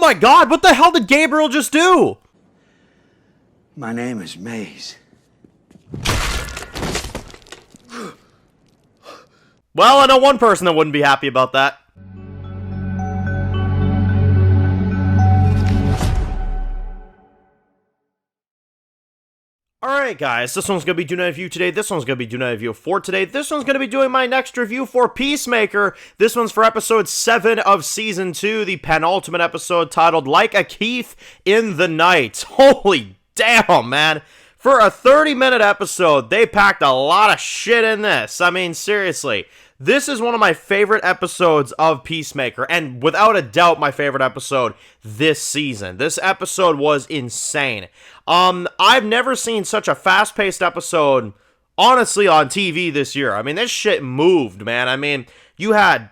my god, what the hell did Gabriel just do? My name is Maze. Well, I know one person that wouldn't be happy about that. Alright guys, this one's going to be doing a review today, this one's going to be doing a review for today, this one's going to be doing my next review for Peacemaker. This one's for episode 7 of season 2, the penultimate episode titled Like a Keith in the Night. Holy damn, man. For a 30-minute episode, they packed a lot of shit in this. I mean, seriously. This is one of my favorite episodes of Peacemaker, and without a doubt, my favorite episode this season. This episode was insane. I've never seen such a fast-paced episode, honestly, on TV this year. I mean, this shit moved, man. I mean, you had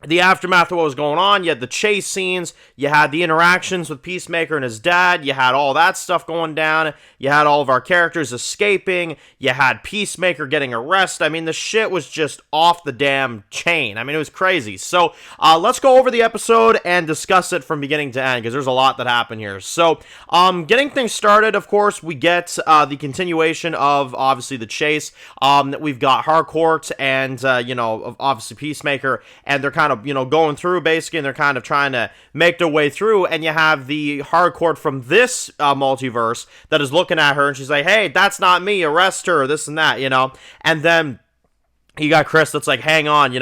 the aftermath of what was going on, you had the chase scenes, you had the interactions with Peacemaker and his dad, you had all that stuff going down, you had all of our characters escaping, you had Peacemaker getting arrested. I mean, the shit was just off the damn chain. I mean, it was crazy. So, let's go over the episode and discuss it from beginning to end, because there's a lot that happened here. So, getting things started, of course, we get the continuation of, obviously, the chase. We've got Harcourt and, obviously Peacemaker, and they're kind of, going through basically, and they're kind of trying to make their way through, and you have the Harcourt from this multiverse that is looking at her, and she's like, hey, that's not me, arrest her, this and that, and then you got Chris that's like, hang on,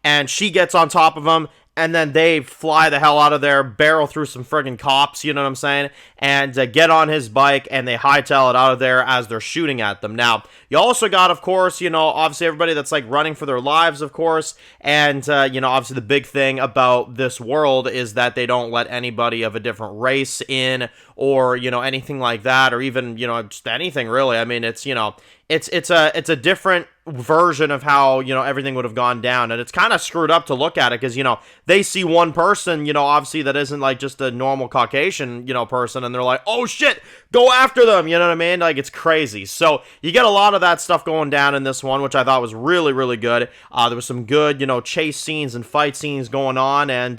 and she gets on top of him, and then they fly the hell out of there, barrel through some friggin' cops, you know what I'm saying, and get on his bike, and they hightail it out of there as they're shooting at them. Now, you also got, of course, obviously everybody that's, like, running for their lives, of course, and, obviously the big thing about this world is that they don't let anybody of a different race in, or, anything like that, or even, just anything, really. I mean, it's a different version of how, everything would have gone down, and it's kind of screwed up to look at it, because, they see one person, obviously that isn't, like, just a normal Caucasian, person, and they're like, oh shit, go after them, you know what I mean? Like, it's crazy. So, you get a lot of that stuff going down in this one, which I thought was really, really good. There was some good, chase scenes and fight scenes going on, and,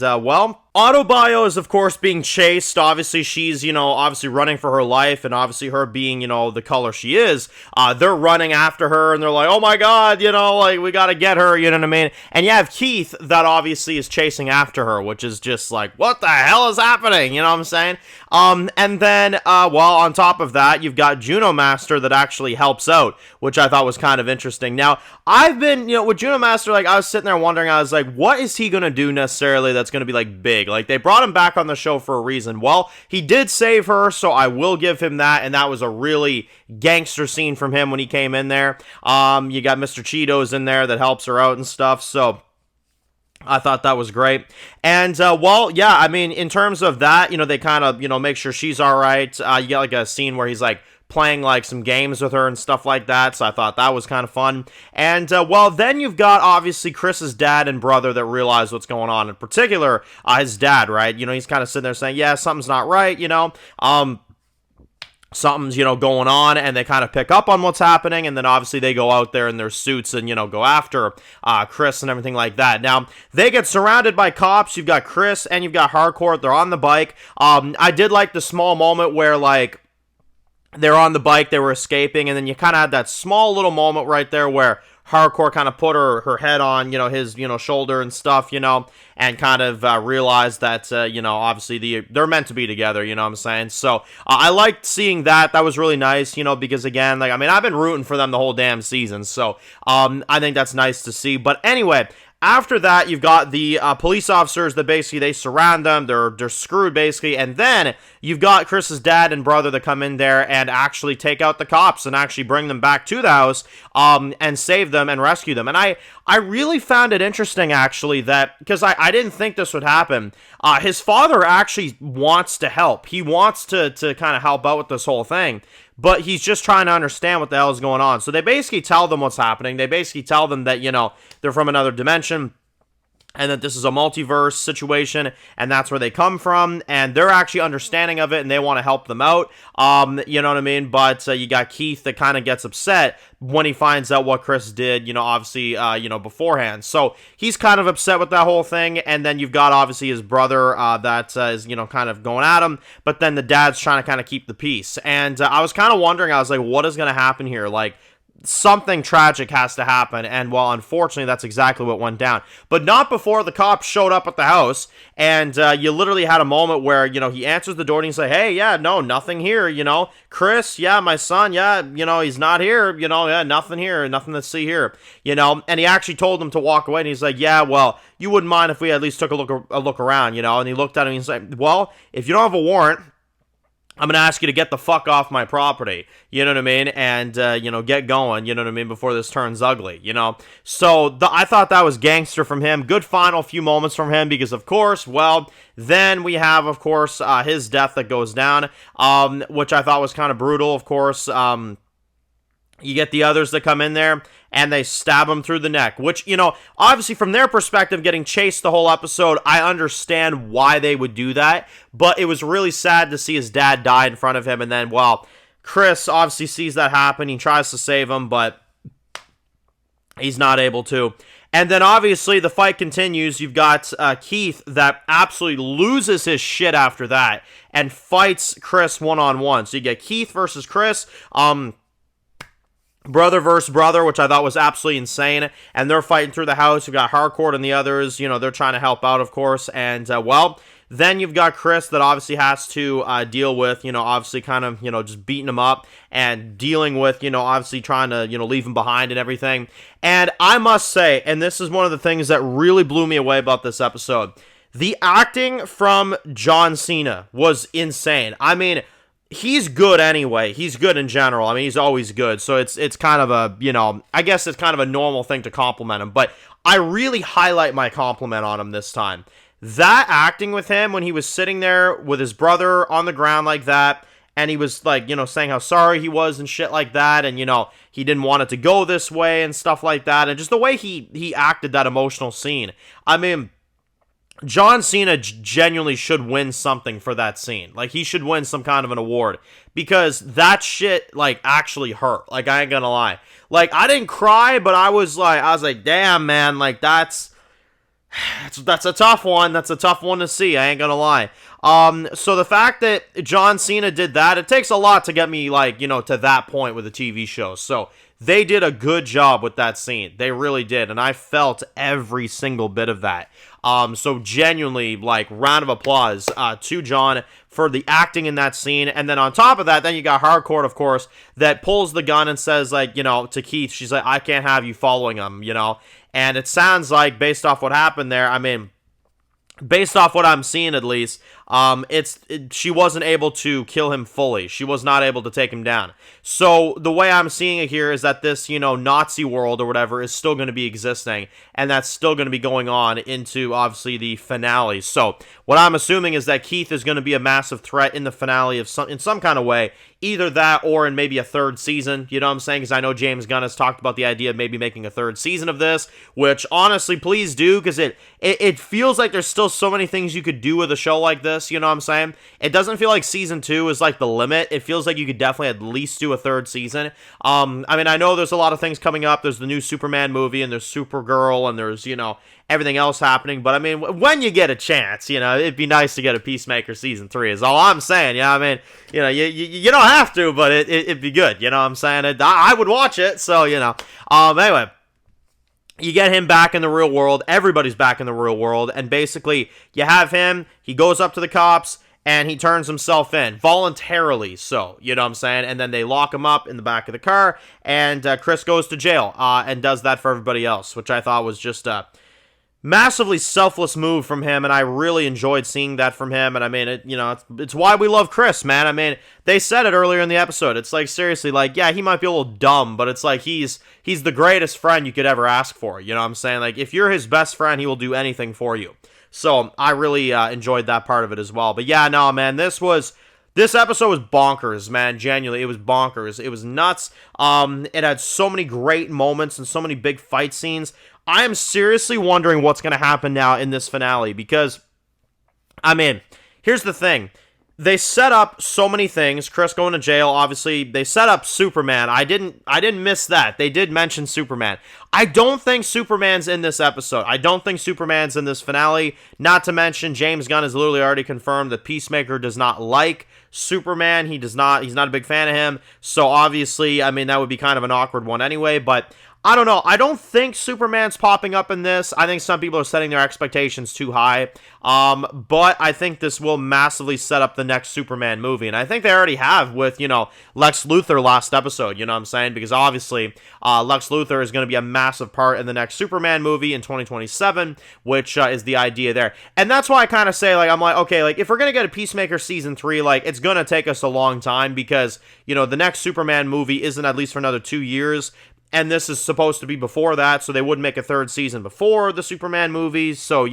Autobio is, of course, being chased. Obviously, she's, obviously running for her life, and obviously her being, the color she is, they're running after her, and they're like, oh my god, like, we gotta get her, you know what I mean? And you have Keith that obviously is chasing after her, which is just like, what the hell is happening, you know what I'm saying? And then, on top of that, you've got Juno Master that actually helps out, which I thought was kind of interesting. Now, I've been, with Juno Master, like, I was sitting there wondering, I was like, what is he gonna do necessarily that's gonna be, like, big? Like, they brought him back on the show for a reason. Well, he did save her, so I will give him that, and that was a really gangster scene from him when he came in there. You got Mr. Cheetos in there that helps her out and stuff, so I thought that was great. And, I mean, in terms of that, they kind of, make sure she's alright. You get, like, a scene where he's, like, playing, like, some games with her and stuff like that, so I thought that was kind of fun. And, then you've got, obviously, Chris's dad and brother that realize what's going on. In particular, his dad, right? He's kind of sitting there saying, yeah, something's not right, something's, going on, and they kind of pick up on what's happening, and then obviously they go out there in their suits and, go after Chris and everything like that. Now, they get surrounded by cops. You've got Chris and you've got Harcourt. They're on the bike. I did like the small moment where, like, they're on the bike, they were escaping, and then you kind of had that small little moment right there where Harcourt kind of put her head on, his, shoulder and stuff, and kind of realized that, obviously they're meant to be together, you know what I'm saying? So, I liked seeing that. That was really nice, because again, like, I mean, I've been rooting for them the whole damn season, so, I think that's nice to see. But anyway, after that, you've got the police officers that basically, they surround them, they're screwed basically, and then you've got Chris's dad and brother that come in there and actually take out the cops and actually bring them back to the house, and save them and rescue them. And I really found it interesting, actually, that, because I didn't think this would happen, his father actually wants to help. He wants to kind of help out with this whole thing, but he's just trying to understand what the hell is going on. So they basically tell them what's happening. They basically tell them that, they're from another dimension, and that this is a multiverse situation, and that's where they come from, and they're actually understanding of it, and they want to help them out, you know what I mean, but you got Keith that kind of gets upset when he finds out what Chris did, obviously, beforehand, so he's kind of upset with that whole thing, and then you've got, obviously, his brother, that is, kind of going at him, but then the dad's trying to kind of keep the peace, and I was kind of wondering, I was like, what is going to happen here, like, something tragic has to happen, and well, unfortunately, that's exactly what went down. But not before the cops showed up at the house, and you literally had a moment where, he answers the door and he's like, hey, yeah, no, nothing here, Chris, yeah, my son, yeah, he's not here, yeah, nothing here, nothing to see here, and he actually told him to walk away, and he's like, yeah, well, you wouldn't mind if we at least took a look around, and he looked at him and he's like, well, if you don't have a warrant, I'm going to ask you to get the fuck off my property, you know what I mean, and, get going, you know what I mean, before this turns ugly, So, I thought that was gangster from him. Good final few moments from him because, of course, well, then we have, of course, his death that goes down, which I thought was kind of brutal, of course. You get the others that come in there, and they stab him through the neck, which, obviously from their perspective, getting chased the whole episode, I understand why they would do that, but it was really sad to see his dad die in front of him, and then, well, Chris obviously sees that happen, he tries to save him, but he's not able to. And then, obviously, the fight continues. You've got Keith that absolutely loses his shit after that, and fights Chris one-on-one. So you get Keith versus Chris, brother versus brother, which I thought was absolutely insane, and they're fighting through the house. You've got Harcourt and the others, they're trying to help out, of course, and, then you've got Chris that obviously has to deal with, obviously kind of, just beating him up, and dealing with, obviously trying to, leave him behind and everything, and I must say, and this is one of the things that really blew me away about this episode, the acting from John Cena was insane. I mean, he's good anyway. He's good in general. I mean, he's always good. So it's kind of a, I guess it's kind of a normal thing to compliment him. But I really highlight my compliment on him this time. That acting with him when he was sitting there with his brother on the ground like that, and he was like, saying how sorry he was and shit like that, and, he didn't want it to go this way and stuff like that, and just the way he acted that emotional scene. I mean, John Cena genuinely should win something for that scene. Like, he should win some kind of an award. Because that shit, like, actually hurt. Like, I ain't gonna lie. Like, I didn't cry, but I was like, damn, man, like, that's a tough one. That's a tough one to see. I ain't gonna lie. So the fact that John Cena did that, it takes a lot to get me, like, to that point with a TV show. So, they did a good job with that scene. They really did. And I felt every single bit of that. So genuinely, like, round of applause to John for the acting in that scene. And then on top of that, then you got Harcourt, of course, that pulls the gun and says, like, to Keith, she's like, I can't have you following him, And it sounds like, based off what happened there, I mean, based off what I'm seeing at least, she wasn't able to kill him fully. She was not able to take him down. So the way I'm seeing it here is that this, Nazi world or whatever is still going to be existing, and that's still going to be going on into, obviously, the finale. So what I'm assuming is that Keith is going to be a massive threat in the finale in some kind of way, either that or in maybe a third season, you know what I'm saying? Because I know James Gunn has talked about the idea of maybe making a third season of this, which, honestly, please do, because it feels like there's still so many things you could do with a show like this. You know what I'm saying? It doesn't feel like season 2 is like the limit. It feels like you could definitely at least do a third season. I mean, I know there's a lot of things coming up. There's the new Superman movie, and there's Supergirl, and there's, everything else happening. But I mean, when you get a chance, it'd be nice to get a Peacemaker season 3 is all I'm saying. I mean, you don't have to, but it'd be good. You know what I'm saying? I would watch it. So, anyway. You get him back in the real world. Everybody's back in the real world. And basically, you have him. He goes up to the cops, and he turns himself in. Voluntarily so. You know what I'm saying? And then they lock him up in the back of the car. And Chris goes to jail and does that for everybody else, which I thought was just a massively selfless move from him, and I really enjoyed seeing that from him. And I mean, it's why we love Chris, man. I mean, they said it earlier in the episode. It's like, seriously, like, yeah, he might be a little dumb, but it's like he's the greatest friend you could ever ask for. You know what I'm saying? Like, if you're his best friend, he will do anything for you. So I really enjoyed that part of it as well. But yeah, no, man, this was This episode was bonkers, man. Genuinely, it was bonkers. It was nuts. It had so many great moments and so many big fight scenes. I am seriously wondering what's going to happen now in this finale because, I mean, here's the thing. They set up so many things. Chris going to jail, obviously. They set up Superman. I didn't miss that. They did mention Superman. I don't think Superman's in this episode. I don't think Superman's in this finale. Not to mention, James Gunn has literally already confirmed that Peacemaker does not like Superman. He's not a big fan of him. So obviously, I mean, that would be kind of an awkward one anyway, but I don't know. I don't think Superman's popping up in this. I think some people are setting their expectations too high. But I think this will massively set up the next Superman movie. And I think they already have with, Lex Luthor last episode. You know what I'm saying? Because obviously, Lex Luthor is going to be a massive part in the next Superman movie in 2027, which is the idea there. And that's why I kind of say, okay, if we're going to get a Peacemaker season 3, it's going to take us a long time because, the next Superman movie isn't at least for another 2 years. And this is supposed to be before that, so they wouldn't make a third season before the Superman movies. So,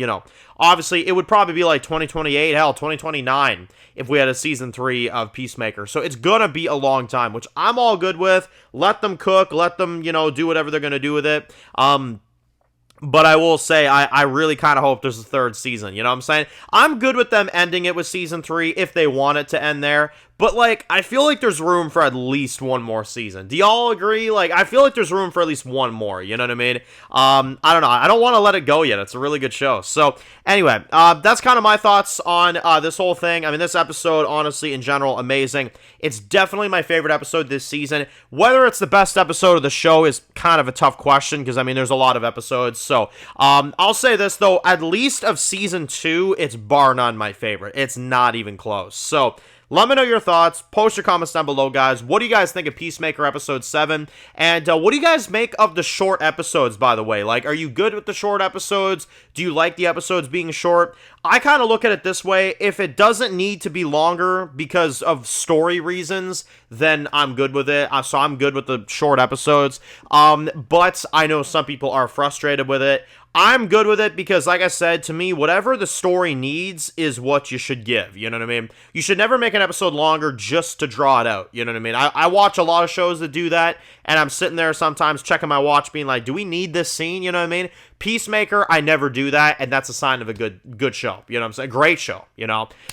obviously, it would probably be 2028, hell, 2029 if we had a season 3 of Peacemaker. So it's going to be a long time, which I'm all good with. Let them cook, let them, do whatever they're going to do with it. But I will say, I really kind of hope there's a third season, you know what I'm saying? I'm good with them ending it with season 3 if they want it to end there. But, I feel like there's room for at least one more season. Do y'all agree? I feel like there's room for at least one more, you know what I mean? I don't know. I don't want to let it go yet. It's a really good show. So, anyway, that's kind of my thoughts on this whole thing. I mean, this episode, honestly, in general, amazing. It's definitely my favorite episode this season. Whether it's the best episode of the show is kind of a tough question because, I mean, there's a lot of episodes. So, I'll say this, though. At least of season 2, it's bar none my favorite. It's not even close. So, let me know your thoughts. Post your comments down below, guys. What do you guys think of Peacemaker Episode 7? And what do you guys make of the short episodes, by the way? Are you good with the short episodes? Do you like the episodes being short? I kind of look at it this way. If it doesn't need to be longer because of story reasons, then I'm good with it. So I'm good with the short episodes. But I know some people are frustrated with it. I'm good with it because, like I said, to me, whatever the story needs is what you should give, you know what I mean? You should never make an episode longer just to draw it out, you know what I mean? I watch a lot of shows that do that, and I'm sitting there sometimes checking my watch being like, do we need this scene, you know what I mean? Peacemaker, I never do that, and that's a sign of a good show, you know what I'm saying? Great show,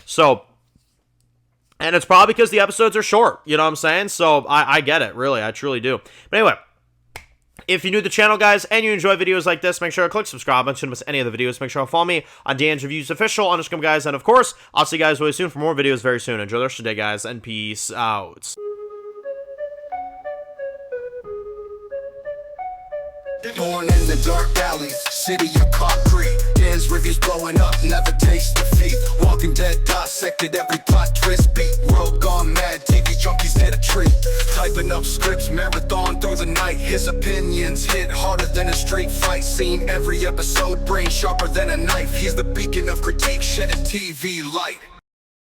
So, and it's probably because the episodes are short, you know what I'm saying? So, I get it, really, I truly do. But anyway, if you're new to the channel, guys, and you enjoy videos like this, make sure to click subscribe button so you don't miss any of the videos. Make sure to follow me on Dan's Reviews Official on Instagram, guys. And, of course, I'll see you guys really soon for more videos very soon. Enjoy the rest of the day, guys, and peace out. Born in the dark alleys, city of concrete. Dan's reviews blowing up, never taste defeat. Walking Dead dissected every plot twist beat. World gone mad, TV junkies hit a treat. Typing up scripts, marathon through the night. His opinions hit harder than a street fight scene. Every episode, brain sharper than a knife. He's the beacon of critique, shedding TV light.